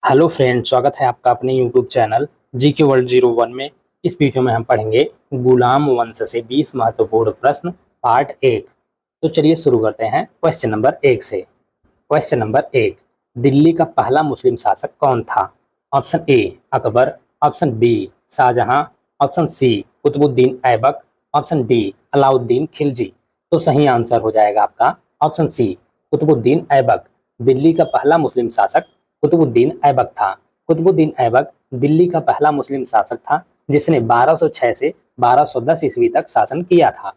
Hello friend, स्वागत है आपका अपने यूट्यूब चैनल जी के वर्ल्ड 01 में। इस वीडियो में हम पढ़ेंगे गुलाम वंश से 20 महत्वपूर्ण प्रश्न पार्ट 1। तो चलिए शुरू करते हैं क्वेश्चन नंबर 1 से। क्वेश्चन नंबर 1, दिल्ली का पहला मुस्लिम शासक कौन था? Option A Akbar, option B Shahjahan, option C Qutubuddin Aibak, option D Alauddin Khilji. तो सही आंसर हो जाएगा आपका ऑप्शन सी कुतुबुद्दीन ऐबक। दिल्ली का पहला मुस्लिम शासक कुतुबुद्दीन ऐबक था। कुतुबुद्दीन ऐबक दिल्ली का पहला मुस्लिम शासक था जिसने 1206 से 1210 ईस्वी तक शासन किया था।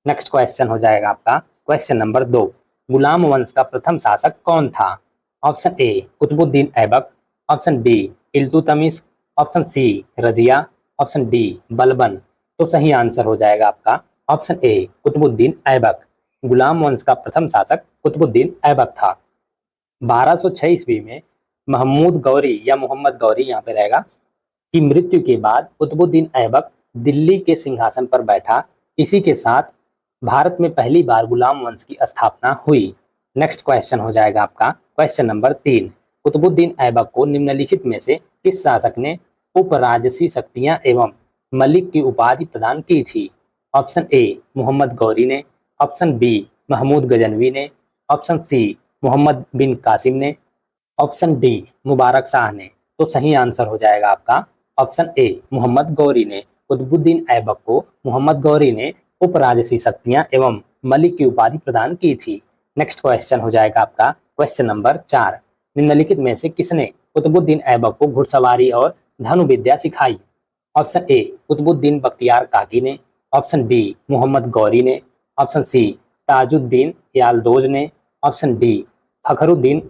नेक्स्ट क्वेश्चन हो जाएगा आपका क्वेश्चन नंबर 2, गुलाम वंश का प्रथम शासक कौन था? Option A Qutubuddin Aibak, option B Iltutmish, option C Razia, option D Balban. तो सही आंसर हो जाएगा आपका ऑप्शन ए कुतुबुद्दीन ऐबक। गुलाम वंश का प्रथम शासक कुतुबुद्दीन ऐबक था। 1206 ईस्वी में महमूद गौरी या मोहम्मद गौरी यहाँ पे रहेगा की मृत्यु के बाद कुतुबुद्दीन ऐबक दिल्ली के सिंहासन पर बैठा। इसी के साथ भारत में पहली बार गुलाम वंश की स्थापना हुई। नेक्स्ट क्वेश्चन हो जाएगा आपका क्वेश्चन नंबर 3, कुतुबुद्दीन ऐबक को निम्नलिखित में से किस शासक ने उपराजसी शक्तियां एवं मलिक की उपाधि प्रदान की थी? ऑप्शन ए मोहम्मद गौरी ने, ऑप्शन बी महमूद गजनवी ने, ऑप्शन सी मोहम्मद बिन कासिम ने, ऑप्शन डी मुबारक शाह ने। तो सही आंसर हो जाएगा आपका ऑप्शन ए मोहम्मद गौरी ने। कुतुबुद्दीन ऐबक को मोहम्मद गौरी ने उपराजसी शक्तियां एवं मलिक की उपाधि प्रदान की थी। नेक्स्ट क्वेश्चन हो जाएगा आपका क्वेश्चन नंबर 4, निम्नलिखित में से किसने कुतुबुद्दीन ऐबक को घुड़सवारी और धनुर्विद्या सिखाई? ऑप्शन ए कुतुबुद्दीन बख्तियार काकी ने, ऑप्शन बी मोहम्मद गौरी ने, ऑप्शन सी ताजुद्दीन यालदोज ने, ऑप्शन डी फखरुद्दीन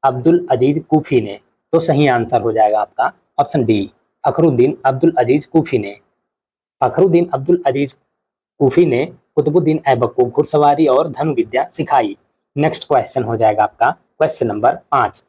अब्दुल अजीज कूफी ने। तो सही आंसर हो जाएगा आपका ऑप्शन डी फखरुद्दीन अब्दुल अजीज कूफी ने। फखरुद्दीन अब्दुल अजीज कूफी ने कुतुबुद्दीन ऐबक को घुड़सवारी और धनुर्विद्या सिखाई। नेक्स्ट क्वेश्चन हो जाएगा आपका क्वेश्चन नंबर 5,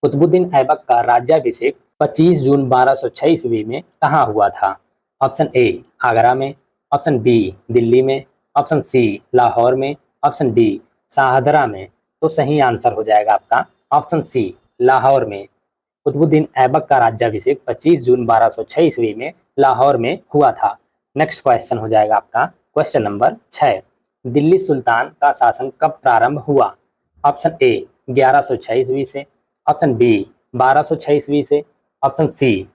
कुतुबुद्दीन ऐबक का राज्याभिषेक 25 जून 1206 ईस्वी में कहाँ हुआ था? ऑप्शन ए आगरा में, ऑप्शन बी दिल्ली में, ऑप्शन सी लाहौर में, ऑप्शन डी शाहदरा में। तो सही आंसर हो जाएगा आपका ऑप्शन सी लाहौर में। कुतुबुद्दीन ऐबक का राज्याभिषेक 25 जून 1206 ईस्वी में लाहौर में हुआ था। नेक्स्ट क्वेश्चन हो जाएगा आपका क्वेश्चन नंबर 6, दिल्ली सुल्तान का शासन कब प्रारंभ हुआ? ऑप्शन ए 1106 ईस्वी से, ऑप्शन बी 1206 ईस्वी से, ऑप्शन सी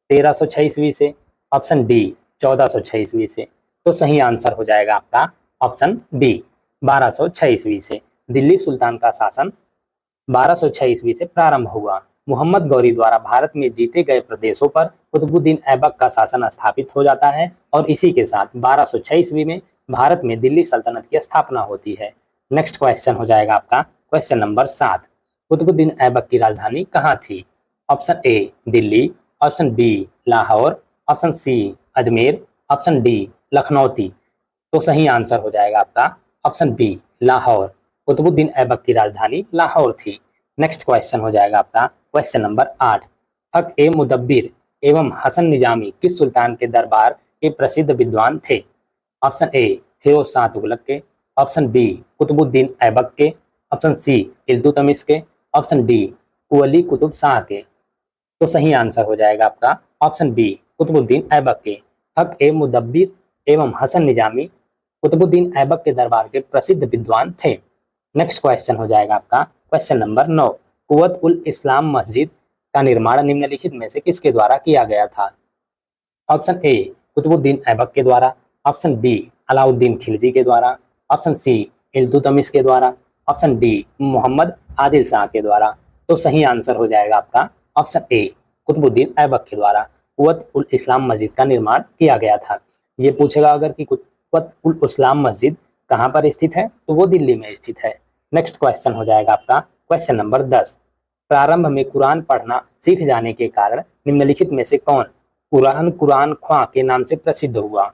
1306 ईस्वी से, ऑप्शन डी 1406 ईस्वी से। तो सही आंसर हो जाएगा आपका ऑप्शन बी 1206 ईस्वी से। दिल्ली सुल्तान का शासन 1206 ईस्वी से प्रारंभ हुआ। मोहम्मद गौरी द्वारा भारत में जीते गए प्रदेशों पर कुतुबुद्दीन ऐबक का शासन स्थापित हो जाता है और इसी के साथ 1206 ईस्वी में भारत में दिल्ली सल्तनत की स्थापना होती है। नेक्स्ट क्वेश्चन हो जाएगा आपका क्वेश्चन नंबर 7, कुतुबुद्दीन ऐबक की राजधानी कहाँ थी? Option A Delhi, option B Lahore, option C Ajmer, option D Lakhnauti. तो सही आंसर हो जाएगा आपका ऑप्शन बी लाहौर। कुतुबुद्दीन ऐबक की राजधानी लाहौर थी। नेक्स्ट क्वेश्चन हो जाएगा आपका क्वेश्चन नंबर 8, हक ए मुदब्बिर एवं हसन निजामी किस सुल्तान के दरबार के प्रसिद्ध विद्वान थे? ऑप्शन ए फिरोज शाह तुगलक के, ऑप्शन बी कुतुबुद्दीन ऐबक के, ऑप्शन सी इल्तुतमिश के, ऑप्शन डी कुली कुतुब शाह के। तो सही आंसर हो जाएगा आपका ऑप्शन बी कुतुबुद्दीन ऐबक के। हक ए मुदब्बिर एवं हसन निजामी कुतुबुद्दीन ऐबक के दरबार के प्रसिद्ध विद्वान थे। नेक्स्ट क्वेश्चन हो जाएगा आपका क्वेश्चन नंबर 9, कुव्वत उल इस्लाम मस्जिद का निर्माण निम्नलिखित में से किसके द्वारा किया गया था? ऑप्शन ए कुतुबुद्दीन ऐबक के द्वारा, ऑप्शन बी अलाउद्दीन खिलजी के द्वारा, ऑप्शन सी इल्तुतमिश के द्वारा, ऑप्शन डी मोहम्मद आदिल शाह के द्वारा। तो सही आंसर हो जाएगा आपका ऑप्शन ए कुतुबुद्दीन ऐबक के द्वारा कुव्वत उल इस्लाम मस्जिद का निर्माण किया गया था। ये पूछेगा अगर कि कुव्वत उल इस्लाम मस्जिद कहाँ पर स्थित है, तो वो दिल्ली में स्थित है। नेक्स्ट क्वेश्चन हो जाएगा आपका क्वेश्चन नंबर 10, प्रारंभ में कुरान पढ़ना सीख जाने के कारण निम्नलिखित में से कौन कुरान ख्वां के नाम से प्रसिद्ध हुआ?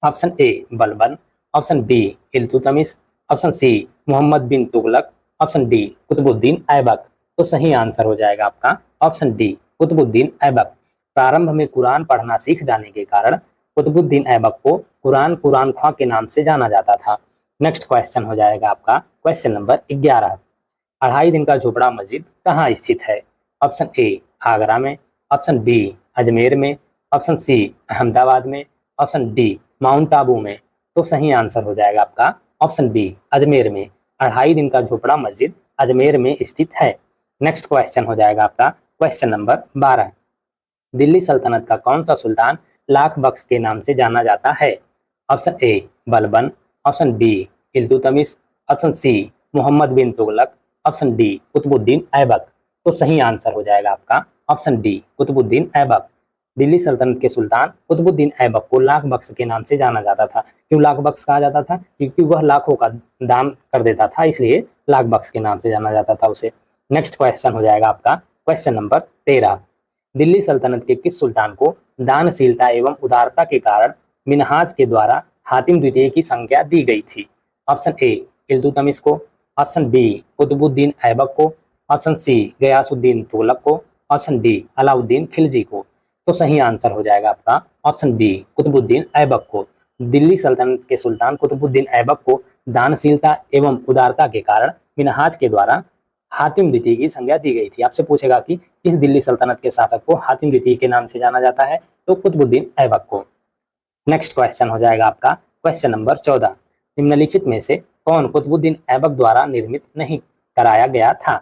Option A Balban, option B Iltutmish, option C Mohammad bin Tughlaq, option D Qutubuddin Aibak. तो सही आंसर हो जाएगा आपका ऑप्शन डी कुतुबुद्दीन ऐबक। प्रारंभ में कुरान पढ़ना सीख जाने के कारण कुतुबुद्दीन ऐबक को कुरान ख्वां के नाम से जाना जाता था। नेक्स्ट क्वेश्चन हो जाएगा आपका क्वेश्चन नंबर 11, अढ़ाई दिन का झोपड़ा मस्जिद कहाँ स्थित है? ऑप्शन ए आगरा में, ऑप्शन बी अजमेर में, ऑप्शन सी अहमदाबाद में, ऑप्शन डी माउंट आबू में। तो सही आंसर हो जाएगा आपका ऑप्शन बी अजमेर में। 2.5 दिन का झोपड़ा मस्जिद अजमेर में स्थित है। नेक्स्ट क्वेश्चन हो जाएगा आपका क्वेश्चन नंबर 12। दिल्ली सल्तनत का कौन सा सुल्तान लाख बख्श के नाम से जाना जाता है? Option A Balban, option B Iltutmish, option C Mohammad bin Tughlaq, option D Qutubuddin Aibak. तो सही आंसर हो जाएगा आपका ऑप्शन डी कुतुबुद्दीन ऐबक। दिल्ली सल्तनत के सुल्तान कुतुबुद्दीन ऐबक को लाख बख्श के नाम से जाना जाता था। क्यों लाख बख्श कहा जाता था? क्योंकि वह लाखों का दान कर देता था, इसलिए लाख बख्श के नाम से जाना जाता था उसे। नेक्स्ट क्वेश्चन हो जाएगा आपका क्वेश्चन नंबर 13। दिल्ली सल्तनत के किस सुल्तान को दानशीलता एवं उदारता के कारण मिन्हाज के द्वारा हातिम द्वितीय की संज्ञा दी गई थी? ऑप्शन ए इल्तुतमिश को, ऑप्शन बी कुतुबुद्दीन ऐबक को, ऑप्शन सी गयासुद्दीन तुगलक को, ऑप्शन डी अलाउद्दीन खिलजी को। तो सही आंसर हो जाएगा आपका ऑप्शन बी कुतुबुद्दीन ऐबक को। दिल्ली सल्तनत के सुल्तान कुतुबुद्दीन ऐबक को दानशीलता एवं उदारता के कारण मिन्हाज के द्वारा हातिम द्वितीय की संज्ञा दी गई थी। आपसे पूछेगा कि किस दिल्ली सल्तनत के शासक को हातिम द्वितीय के नाम से जाना जाता है? तो कुतुबुद्दीन ऐबक को। नेक्स्ट क्वेश्चन हो जाएगा आपका क्वेश्चन नंबर 14। निम्नलिखित में से कौन कुतुबुद्दीन ऐबक द्वारा निर्मित नहीं कराया गया था?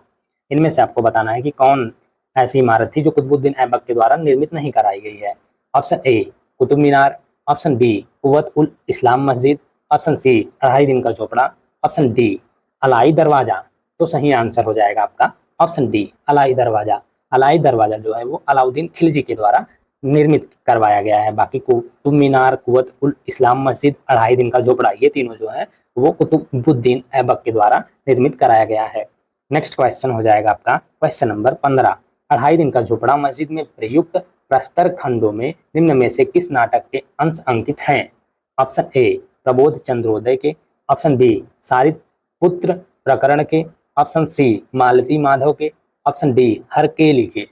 इनमें से आपको बताना है कि कौन ऐसी इमारत थी जो कुतुबुद्दीन ऐबक के द्वारा निर्मित नहीं कराई गई है। Option A Qutub Minar, option B Quwwat ul Islam Masjid, option सी 2.5 दिन का झोपड़ा, ऑप्शन डी अलाई दरवाजा। तो सही आंसर हो जाएगा आपका ऑप्शन डी अलाई दरवाजा। अलाई दरवाजा जो है वो अलाउद्दीन खिलजी के द्वारा निर्मित करवाया गया है। बाकी कुतुब मीनार, कुव्वत उल इस्लाम मस्जिद, 2.5 दिन का झोपड़ा, ये तीनों जो है वो कुतुबुद्दीन ऐबक के द्वारा निर्मित कराया गया है। नेक्स्ट क्वेश्चन हो जाएगा आपका क्वेश्चन नंबर 15। 2.5 दिन का झोपड़ा मस्जिद में प्रयुक्त प्रस्तर खंडों में निम्न में से किस नाटक के अंश अंकित हैं? ऑप्शन ए प्रबोध चंद्रोदय के, ऑप्शन बी सारित पुत्र प्रकरण के, ऑप्शन सी मालती माधव के, ऑप्शन डी हरकेली के।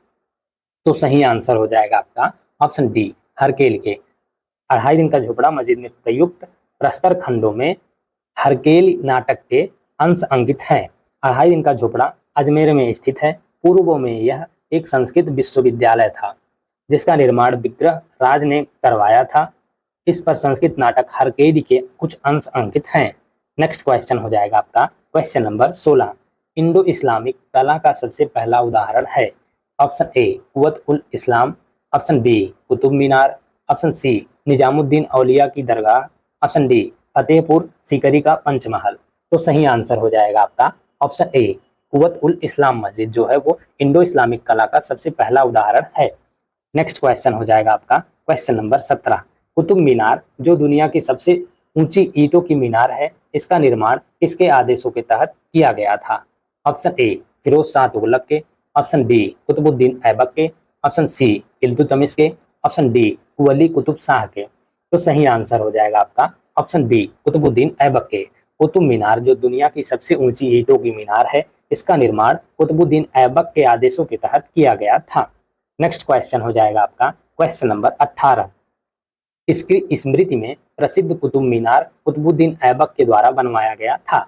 तो सही आंसर हो जाएगा आपका ऑप्शन डी हरकेल के। 2.5 दिन का झोपड़ा मस्जिद में प्रयुक्त प्रस्तर खंडों में हरकेल नाटक के अंश अंकित हैं। 2.5 दिन का झोपड़ा अजमेर में स्थित है। पूर्व में यह एक संस्कृत विश्वविद्यालय था जिसका निर्माण विग्रह राज ने करवाया था। इस पर संस्कृत नाटक हरकेली के कुछ अंश अंकित हैं। नेक्स्ट क्वेश्चन हो जाएगा आपका क्वेश्चन नंबर 16। इंडो इस्लामिक कला का सबसे पहला उदाहरण है? Option A Quwwat ul Islam, option B Qutub Minar, option C Nizamuddin Auliya की दरगाह, ऑप्शन डी फतेहपुर सीकरी का पंचमहल। तो सही आंसर हो जाएगा आपका ऑप्शन ए कुव्वत उल इस्लाम मस्जिद जो है वो इंडो इस्लामिक कला का सबसे पहला उदाहरण है। नेक्स्ट क्वेश्चन हो जाएगा आपका क्वेश्चन नंबर 17। कुतुब मीनार जो दुनिया की सबसे ऊंची ईंटों की मीनार है, इसका निर्माण किसके आदेशों के तहत किया गया था? ऑप्शन ए फिरोज शाह तुगलक के, ऑप्शन बी कुतुबुद्दीन ऐबक के, ऑप्शन सी इल्तुतमिश के, ऑप्शन डी वली कुतुब शाह के। तो सही आंसर हो जाएगा आपका ऑप्शन बी कुतुबुद्दीन ऐबक के। कुतुब मीनार जो दुनिया की सबसे ऊंची ईंटों की मीनार है, इसका निर्माण कुतुबुद्दीन ऐबक के आदेशों के तहत किया गया था। नेक्स्ट क्वेश्चन हो जाएगा आपका क्वेश्चन नंबर 18। इसकी स्मृति में प्रसिद्ध कुतुब मीनार कुतुबुद्दीन ऐबक के द्वारा बनवाया गया था।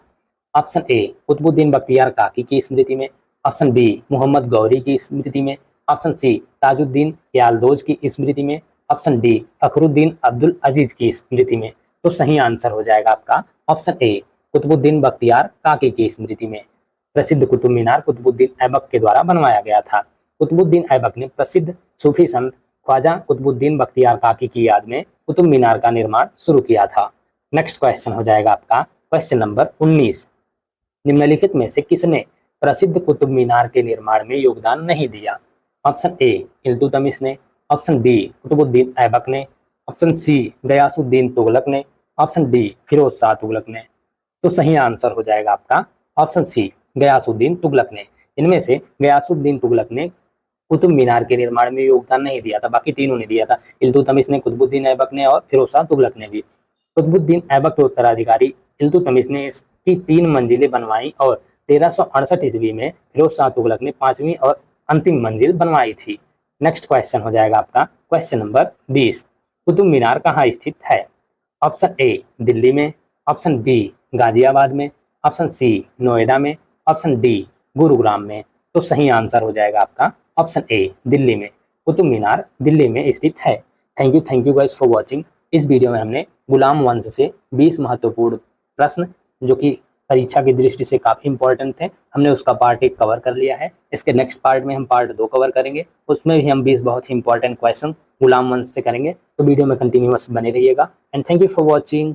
ऑप्शन ए कुतुबुद्दीन बख्तियार काकी की स्मृति में, ऑप्शन बी मोहम्मद गौरी की स्मृति में, ऑप्शन सी ताजुद्दीन यालदोज की स्मृति में, ऑप्शन डी फखरुद्दीन अब्दुल अजीज की स्मृति में। तो सही आंसर हो जाएगा आपका ऑप्शन ए कुतुबुद्दीन बख्तियार काकी की स्मृति में। प्रसिद्ध कुतुब मीनार कुतुबुद्दीन ऐबक के द्वारा बनवाया गया था। कुतुबुद्दीन ऐबक ने प्रसिद्ध सूफी संत ख्वाजा कुतुबुद्दीन बख्तियार काकी की याद में कुतुब मीनार का निर्माण शुरू किया था। नेक्स्ट क्वेश्चन हो जाएगा आपका क्वेश्चन नंबर 19। निम्नलिखित में से किसने प्रसिद्ध कुतुब मीनार के निर्माण में योगदान नहीं दिया? ऑप्शन ए इल्तुतमिश ने, ऑप्शन बी कुतुबुद्दीन ऐबक ने, ऑप्शन सी गयासुद्दीन तुगलक ने, ऑप्शन डी फिरोज शाह तुगलक ने। तो सही आंसर हो जाएगा आपका ऑप्शन सी गयासुद्दीन तुगलक ने। इनमें से गयासुद्दीन तुगलक ने कुतुब मीनार के निर्माण में योगदान नहीं दिया था, बाकी तीनों ने दिया था। इल्तुतमिश ने, कुतुबुद्दीन ऐबक ने और फिरोज शाह तुगलक ने भी। कुतुबुद्दीन ऐबक के उत्तराधिकारी इल्तुतमिश ने इसकी 3 मंजिलें बनवाई और 1368 ईस्वी में फिरोज शाह तुगलक ने 5वीं और अंतिम मंजिल बनवाई थी। नेक्स्ट क्वेश्चन हो जाएगा आपका क्वेश्चन नंबर 20। कुतुब मीनार कहाँ स्थित है? ऑप्शन ए दिल्ली में, ऑप्शन बी गाजियाबाद में, ऑप्शन सी नोएडा में, ऑप्शन डी गुरुग्राम में। तो सही आंसर हो जाएगा आपका ऑप्शन ए दिल्ली में। कुतुब मीनार दिल्ली में स्थित है। Thank you guys for watching. इस वीडियो में हमने गुलाम वंश से 20 महत्वपूर्ण प्रश्न जो कि परीक्षा की दृष्टि से काफी इंपॉर्टेंट थे, हमने उसका पार्ट 1 कवर कर लिया है। इसके नेक्स्ट पार्ट में हम पार्ट 2 कवर करेंगे, उसमें भी हम 20 बहुत ही इंपॉर्टेंट क्वेश्चन गुलाम वंश से करेंगे। तो वीडियो में कंटिन्यूअस बने रहिएगा and thank you for watching.